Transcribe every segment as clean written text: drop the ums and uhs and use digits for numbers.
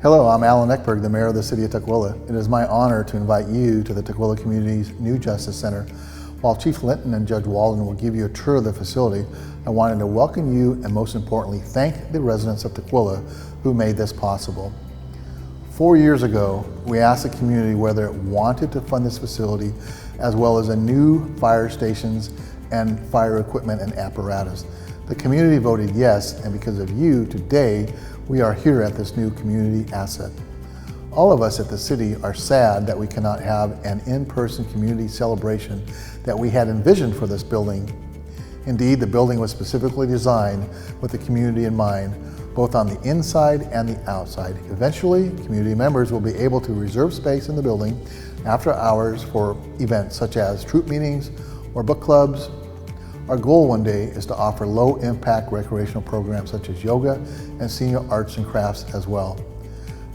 Hello, I'm Alan Eckberg, the Mayor of the City of Tukwila. It is my honor to invite you to the Tukwila Community's new Justice Center. While Chief Linton and Judge Walden will give you a tour of the facility, I wanted to welcome you and most importantly, thank the residents of Tukwila who made this possible. 4 years ago, we asked the community whether it wanted to fund this facility as well as a new fire stations and fire equipment and apparatus. The community voted yes, and because of you, today, we are here at this new community asset. All of us at the city are sad that we cannot have an in-person community celebration that we had envisioned for this building. Indeed, the building was specifically designed with the community in mind, both on the inside and the outside. Eventually, community members will be able to reserve space in the building after hours for events such as troop meetings or book clubs. Our goal one day is to offer low-impact recreational programs such as yoga and senior arts and crafts as well.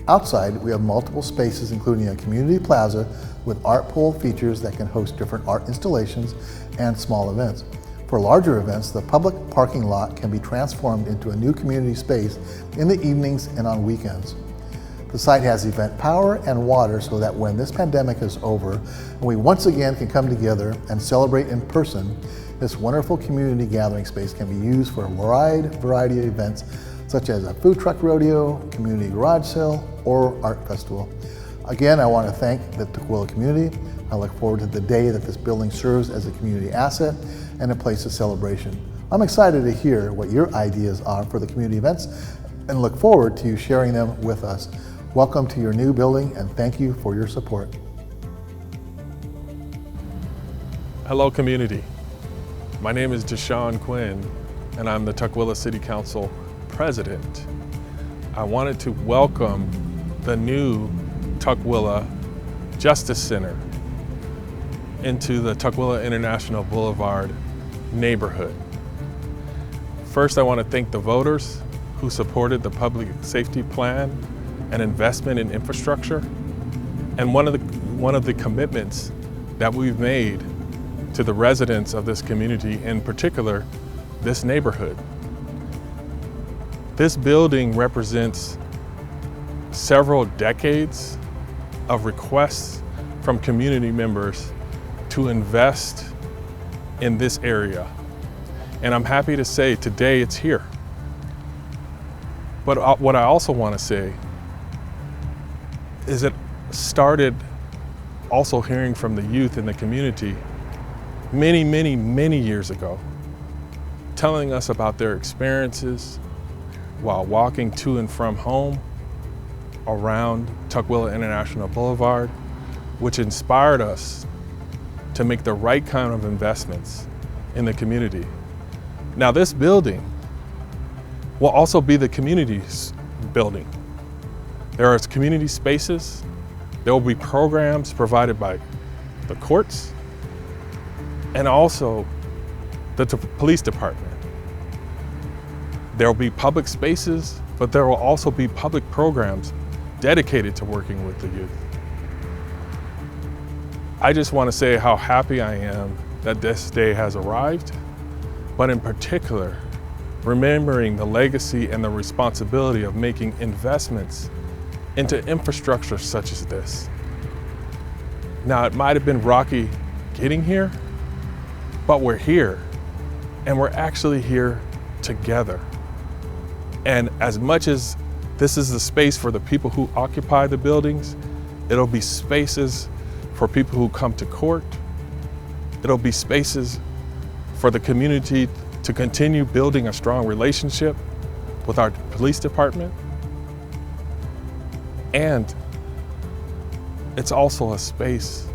Outside, we have multiple spaces including a community plaza with art pole features that can host different art installations and small events. For larger events, the public parking lot can be transformed into a new community space in the evenings and on weekends. The site has event power and water so that when this pandemic is over and we once again can come together and celebrate in person, this wonderful community gathering space can be used for a wide variety of events such as a food truck rodeo, community garage sale, or art festival. Again, I want to thank the Tukwila community. I look forward to the day that this building serves as a community asset and a place of celebration. I'm excited to hear what your ideas are for the community events and look forward to you sharing them with us. Welcome to your new building and thank you for your support. Hello community. My name is Deshaun Quinn and I'm the Tukwila City Council President. I wanted to welcome the new Tukwila Justice Center into the Tukwila International Boulevard neighborhood. First, I want to thank the voters who supported the public safety plan and investment in infrastructure. And one of the commitments that we've made to the residents of this community, in particular, this neighborhood. This building represents several decades of requests from community members to invest in this area. And I'm happy to say today it's here. But what I also want to say is it started also hearing from the youth in the community many years ago, telling us about their experiences while walking to and from home around Tukwila International Boulevard, which inspired us to make the right kind of investments in the community. Now this building will also be the community's building. There are community spaces. There will be programs provided by the courts and also the police department. There will be public spaces, but there will also be public programs dedicated to working with the youth. I just want to say how happy I am that this day has arrived, but in particular, remembering the legacy and the responsibility of making investments into infrastructure such as this. Now, it might have been rocky getting here, but we're here, and we're actually here together. And as much as this is the space for the people who occupy the buildings, it'll be spaces for people who come to court. It'll be spaces for the community to continue building a strong relationship with our police department. And it's also a space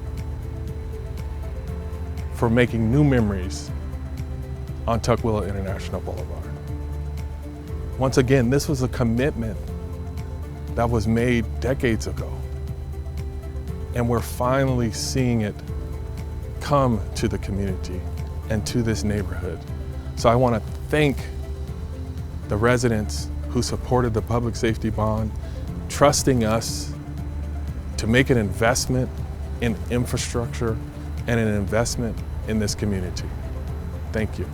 for making new memories on Tukwila International Boulevard. Once again, this was a commitment that was made decades ago. And we're finally seeing it come to the community and to this neighborhood. So I want to thank the residents who supported the public safety bond, trusting us to make an investment in infrastructure and an investment in this community. Thank you.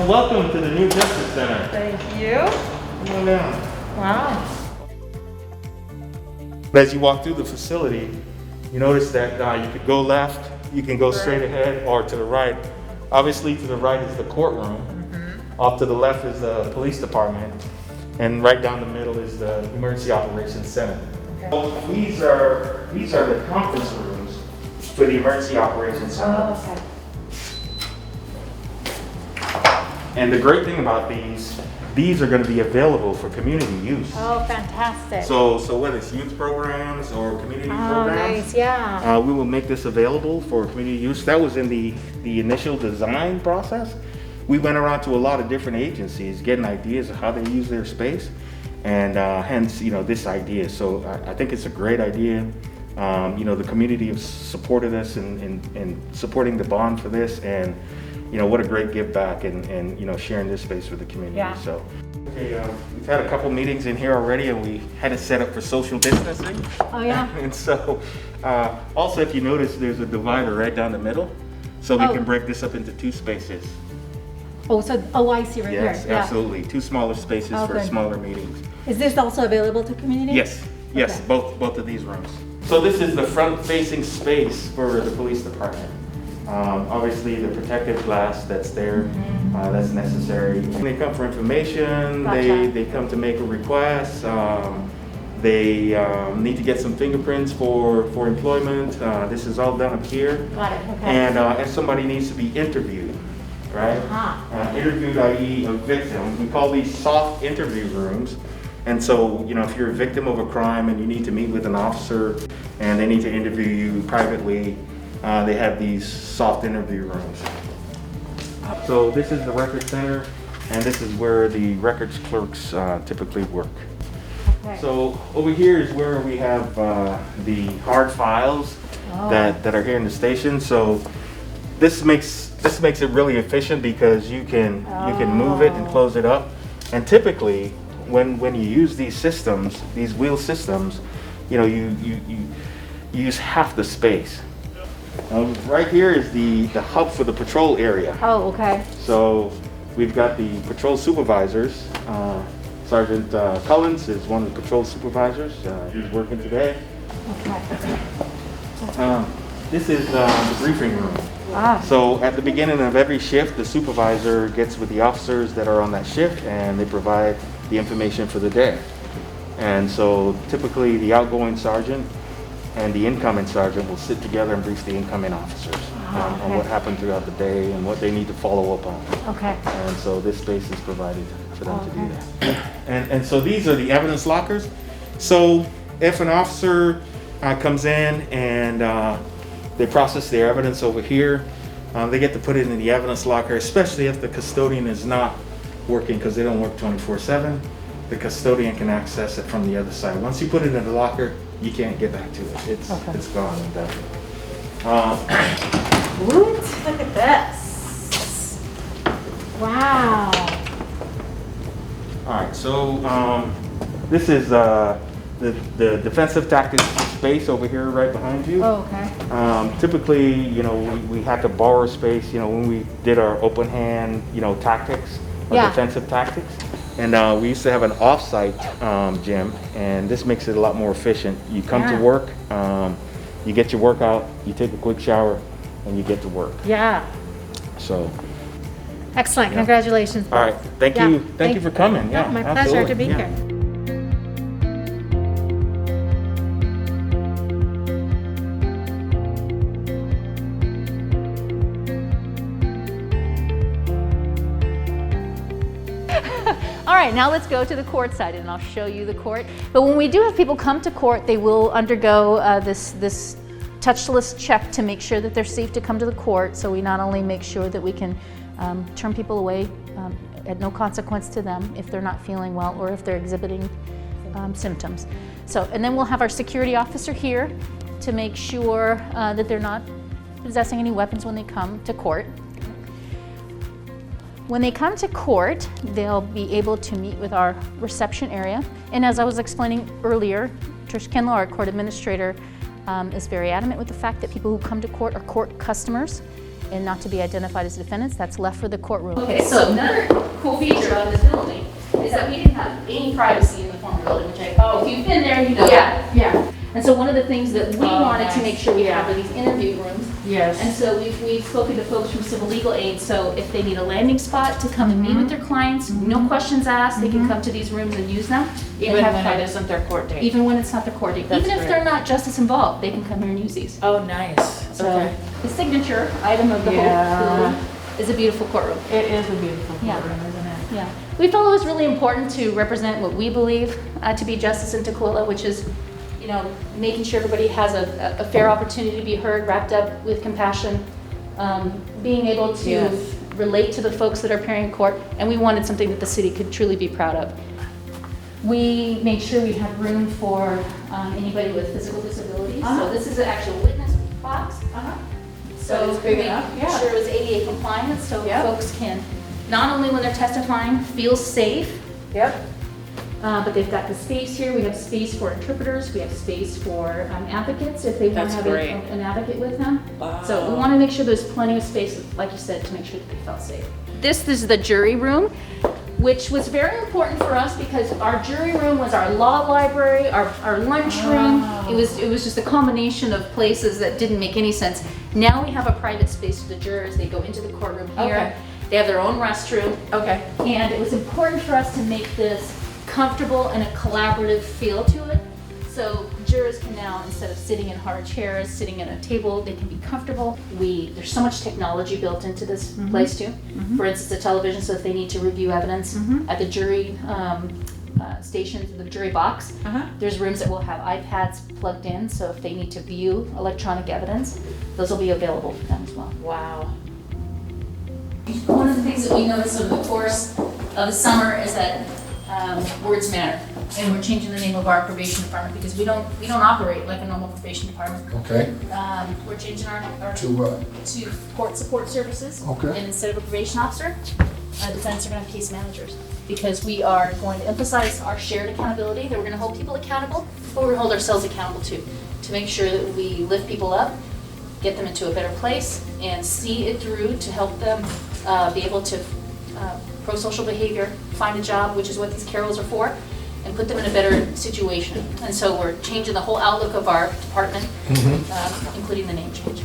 Well, welcome to the new Justice Center. Thank you. Come on down. Wow. As you walk through the facility, you notice that you could go left, you can go straight ahead, or to the right. Obviously, to the right is the courtroom. Off to the left is the police department. And right down the middle is the Emergency Operations Center. Okay. So these are the conference rooms for the Emergency Operations Center. Oh, okay. And the great thing about these are going to be available for community use. Oh, fantastic. So whether it's youth programs or community programs, nice, yeah. we will make this available for community use. That was in the initial design process. We went around to a lot of different agencies, getting ideas of how they use their space, and hence, this idea. So I think it's a great idea. The community has supported us in supporting the bond for this, and what a great give back and sharing this space with the community. Yeah. So, okay, we've had a couple meetings in here already, and we had it set up for social distancing. Oh, yeah. And so, also if you notice, there's a divider right down the middle, so we can break this up into 2 spaces. Oh, I see right here. Yes, Yeah. absolutely. 2 smaller spaces for good. smaller meetings. Is this also available to community? Yes, yes, Okay. both of these rooms. So this is the front-facing space for the police department. Obviously, the protective glass that's there, that's necessary. When they come for information, Gotcha. they come to make a request. They need to get some fingerprints for employment. This is all done up here. Got it, okay. And somebody needs to be interviewed, right? Interviewed, i.e. a victim. We call these soft interview rooms. And so, if you're a victim of a crime and you need to meet with an officer and they need to interview you privately, they have these soft interview rooms. So this is the record center, and this is where the records clerks typically work. Okay. So over here is where we have the hard files that are here in the station. So this makes it really efficient because you can move it and close it up. And typically, when you use these systems, these wheel systems, you use half the space. Right here is the hub for the patrol area. Oh, okay. So we've got the patrol supervisors. Sergeant Collins is one of the patrol supervisors. He's working today. Okay. This is the briefing room. So at the beginning of every shift, the supervisor gets with the officers that are on that shift, and they provide the information for the day. And so typically the outgoing sergeant and the incoming sergeant will sit together and brief the incoming officers on what happened throughout the day and what they need to follow up on. Okay. And so this space is provided for them to do that. And so these are the evidence lockers. So if an officer comes in and they process their evidence over here, they get to put it in the evidence locker, especially if the custodian is not working, because they don't work 24/7. The custodian can access it from the other side. Once you put it in the locker, you can't get back to it. It's gone and done. Look at this. Wow. All right, so this is the defensive tactics space over here right behind you. Oh, okay. Typically, we had to borrow space, when we did our open hand, tactics, or defensive tactics. And we used to have an off-site gym, and this makes it a lot more efficient. You come to work, you get your workout, you take a quick shower, and you get to work. Yeah. So. Excellent. Congratulations. All right. Thank you. Thank you for coming. Yeah. My pleasure to be Yeah. here. All right, now let's go to the court side and I'll show you the court. But when we do have people come to court, they will undergo this touchless check to make sure that they're safe to come to the court. So we not only make sure that we can turn people away at no consequence to them if they're not feeling well or if they're exhibiting symptoms. So, and then we'll have our security officer here to make sure that they're not possessing any weapons when they come to court. When they come to court, they'll be able to meet with our reception area. And as I was explaining earlier, Trish Kinlaw, our court administrator, is very adamant with the fact that people who come to court are court customers. and not to be identified as defendants. That's left for the courtroom. Okay, so another cool feature about this building is that we didn't have any privacy in the former building, which if you've been there, you know that. Yeah. And so one of the things that we wanted to nice. make sure we have are these interview rooms. Yes. And so we've spoken to folks from civil legal aid, so if they need a landing spot to come and meet with their clients, no questions asked, they can come to these rooms and use them. Even and have when fun. it isn't their court date. Even when it's not their court date. That's Even if great. they're not justice involved, they can come here and use these. Oh, nice. So Okay. the signature item of the whole building is a beautiful courtroom. It is a beautiful Yeah. courtroom, isn't it? Yeah. We felt it was really important to represent what we believe to be justice in Tukwila, which is, you know, making sure everybody has a fair opportunity to be heard, wrapped up with compassion, being able to Yes. relate to the folks that are appearing in court, and we wanted something that the city could truly be proud of. We made sure we had room for anybody with physical disabilities. So this is an actual witness box. So it's big we made enough, yeah. sure it was ADA compliant, so Yep. folks can, not only when they're testifying, feel safe, Yep. but they've got the space here. We have space for interpreters. We have space for advocates if they want That's to have great. an advocate with them. Wow. So we want to make sure there's plenty of space, like you said, to make sure that they felt safe. This is the jury room, which was very important for us because our jury room was our law library, our lunchroom. Wow. It was just a combination of places that didn't make any sense. Now we have a private space for the jurors. They go into the courtroom here. Okay. They have their own restroom. Okay. And it was important for us to make this comfortable and a collaborative feel to it. So jurors can now, instead of sitting in hard chairs, sitting at a table, they can be comfortable. There's so much technology built into this place too. For instance, a television, so if they need to review evidence at the jury stations, the jury box, there's rooms that will have iPads plugged in, so if they need to view electronic evidence, those will be available for them as well. Wow. One of the things that we noticed over the course of the summer is that words matter, and we're changing the name of our probation department because we don't operate like a normal probation department. Okay. We're changing our To what? to court support services. Okay. And instead of a probation officer, defendants are going to have case managers because we are going to emphasize our shared accountability. That we're going to hold people accountable, but we're going to hold ourselves accountable too, to make sure that we lift people up, get them into a better place, and see it through to help them be able to pro-social behavior, find a job, which is what these carols are for, and put them in a better situation. And so we're changing the whole outlook of our department, including the name change.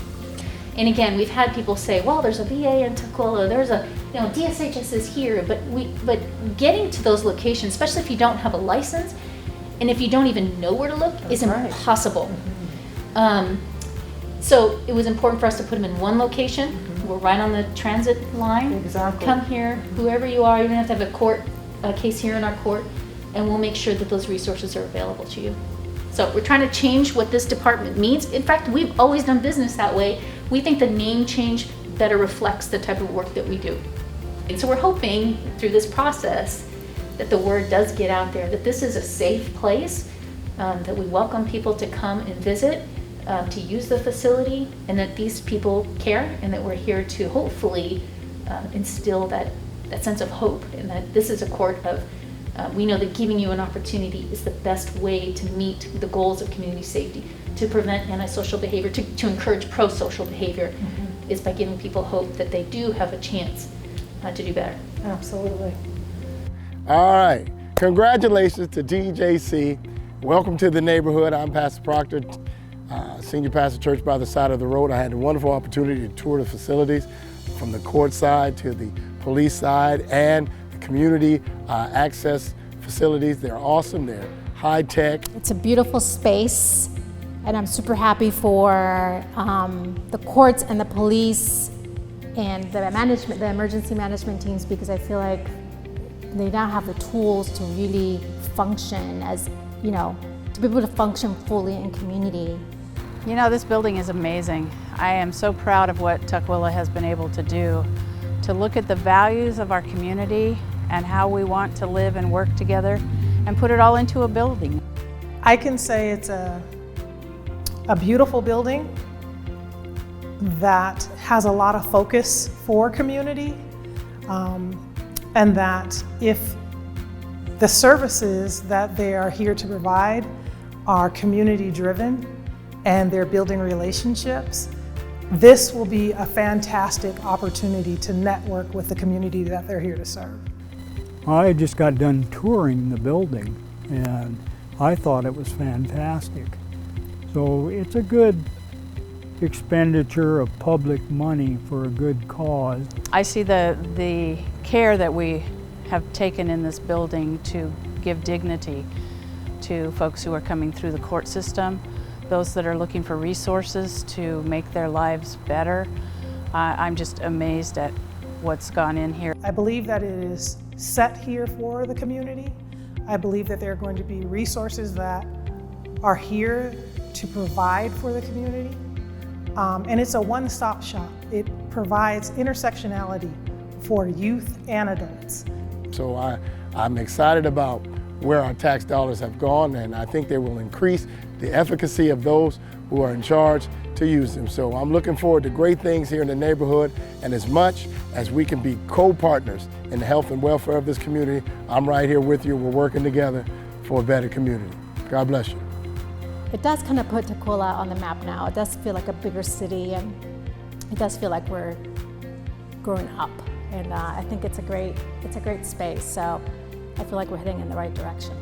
And again, we've had people say, well, there's a VA in Tukwila, there's a, you know, DSHS is here, but getting to those locations, especially if you don't have a license, and if you don't even know where to look, is impossible. So it was important for us to put them in one location. We're right on the transit line. Exactly. Come here, whoever you are. You don't have to have a case here in our court, and we'll make sure that those resources are available to you. So we're trying to change what this department means. In fact, we've always done business that way. We think the name change better reflects the type of work that we do. And so we're hoping through this process that the word does get out there, that this is a safe place, that we welcome people to come and visit, to use the facility, and that these people care, and that we're here to hopefully instill that sense of hope, and that this is a court of, we know that giving you an opportunity is the best way to meet the goals of community safety, to prevent antisocial behavior, to encourage pro-social behavior, is by giving people hope that they do have a chance to do better. Absolutely. All right, congratulations to DJC. Welcome to the neighborhood. I'm Pastor Proctor, Senior Pastor Church by the Side of the Road. I had a wonderful opportunity to tour the facilities from the court side to the police side and the community access facilities. They're awesome, they're high tech. It's a beautiful space, and I'm super happy for the courts and the police and the management, the emergency management teams, because I feel like they now have the tools to really function as, you know, to be able to function fully in community. You know, this building is amazing. I am so proud of what Tukwila has been able to do, to look at the values of our community and how we want to live and work together and put it all into a building. I can say it's a beautiful building that has a lot of focus for community, and that if the services that they are here to provide are community driven and they're building relationships, this will be a fantastic opportunity to network with the community that they're here to serve. I just got done touring the building and I thought it was fantastic. So it's a good expenditure of public money for a good cause. I see the care that we have taken in this building to give dignity to folks who are coming through the court system, those that are looking for resources to make their lives better. I'm just amazed at what's gone in here. I believe that it is set here for the community. I believe that there are going to be resources that are here to provide for the community. And it's a one-stop shop. It provides intersectionality for youth and adults. So I'm excited about where our tax dollars have gone, and I think they will increase the efficacy of those who are in charge to use them. So I'm looking forward to great things here in the neighborhood, and as much as we can be co-partners in the health and welfare of this community, I'm right here with you. We're working together for a better community. God bless you. It does kind of put Tukwila on the map now. It does feel like a bigger city, and it does feel like we're growing up. And I think it's a great space. So I feel like we're heading in the right direction.